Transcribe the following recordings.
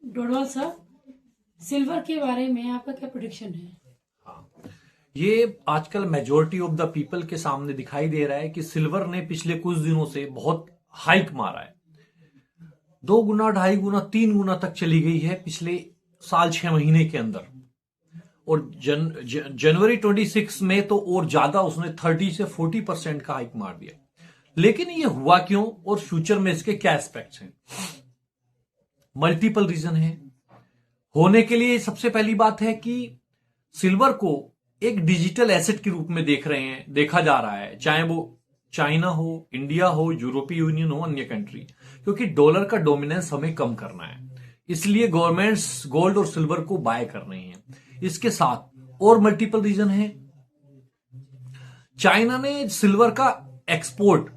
डोडवाल साहब, सिल्वर के बारे में आपका क्या प्रेडिक्शन है? हाँ, ये आजकल मेजोरिटी ऑफ द पीपल के सामने दिखाई दे रहा है कि सिल्वर ने पिछले कुछ दिनों से बहुत हाइक मारा है। 2 गुना, 2.5 गुना, 3 गुना तक चली गई है पिछले साल 6 महीने के अंदर। और जनवरी 26 में तो और ज्यादा उसने 30 से 40% का हाइक मार दिया। लेकिन ये हुआ क्यों और फ्यूचर में इसके क्या एस्पेक्ट्स हैं? मल्टीपल रीजन है होने के लिए। सबसे पहली बात है कि सिल्वर को एक डिजिटल एसेट के रूप में देखा जा रहा है, चाहे वो चाइना हो, इंडिया हो, यूरोपीय यूनियन हो, अन्य कंट्री। क्योंकि डॉलर का डोमिनेंस हमें कम करना है, इसलिए गवर्नमेंट्स गोल्ड और सिल्वर को बाय कर रही हैं। इसके साथ और मल्टीपल रीजन है। चाइना ने सिल्वर का एक्सपोर्ट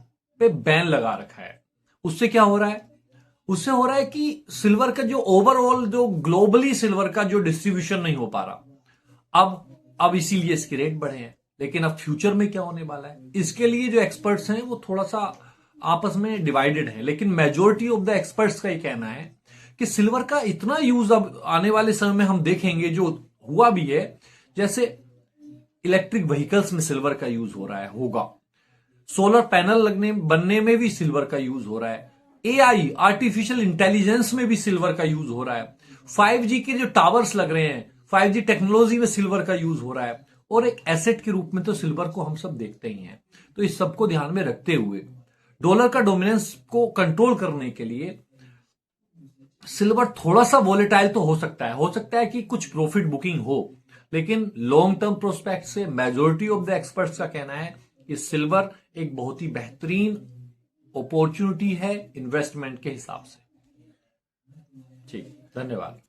पे बैन लगा रखा है। उससे क्या हो रहा है? उससे हो रहा है कि सिल्वर का जो ओवरऑल, जो ग्लोबली सिल्वर का जो डिस्ट्रीब्यूशन नहीं हो पा रहा। अब इसीलिए इसके रेट बढ़े हैं। लेकिन अब फ्यूचर में क्या होने वाला है, इसके लिए जो एक्सपर्ट्स हैं वो थोड़ा सा आपस में डिवाइडेड है। लेकिन मेजोरिटी ऑफ द एक्सपर्ट्स का ये कहना है कि सिल्वर का इतना यूज अब आने वाले समय में हम देखेंगे, जो हुआ भी है। जैसे इलेक्ट्रिक व्हीकल्स में सिल्वर का यूज हो रहा है, होगा। सोलर पैनल बनने में भी सिल्वर का यूज हो रहा है। एआई, आर्टिफिशियल इंटेलिजेंस में भी सिल्वर का यूज हो रहा है। 5G के जो टावर्स लग रहे हैं, 5G टेक्नोलॉजी में सिल्वर का यूज हो रहा है। और एक एसेट के रूप में तो सिल्वर को हम सब देखते ही हैं। तो इस सबको ध्यान में रखते हुए डॉलर का डोमिनेंस को कंट्रोल करने के लिए सिल्वर थोड़ा सा वोलेटाइल तो हो सकता है कि कुछ प्रॉफिट बुकिंग हो। लेकिन लॉन्ग टर्म प्रोस्पेक्ट से मेजोरिटी ऑफ द एक्सपर्ट्स का कहना है कि सिल्वर एक बहुत ही बेहतरीन अपॉर्चुनिटी है इन्वेस्टमेंट के हिसाब से। ठीक, धन्यवाद।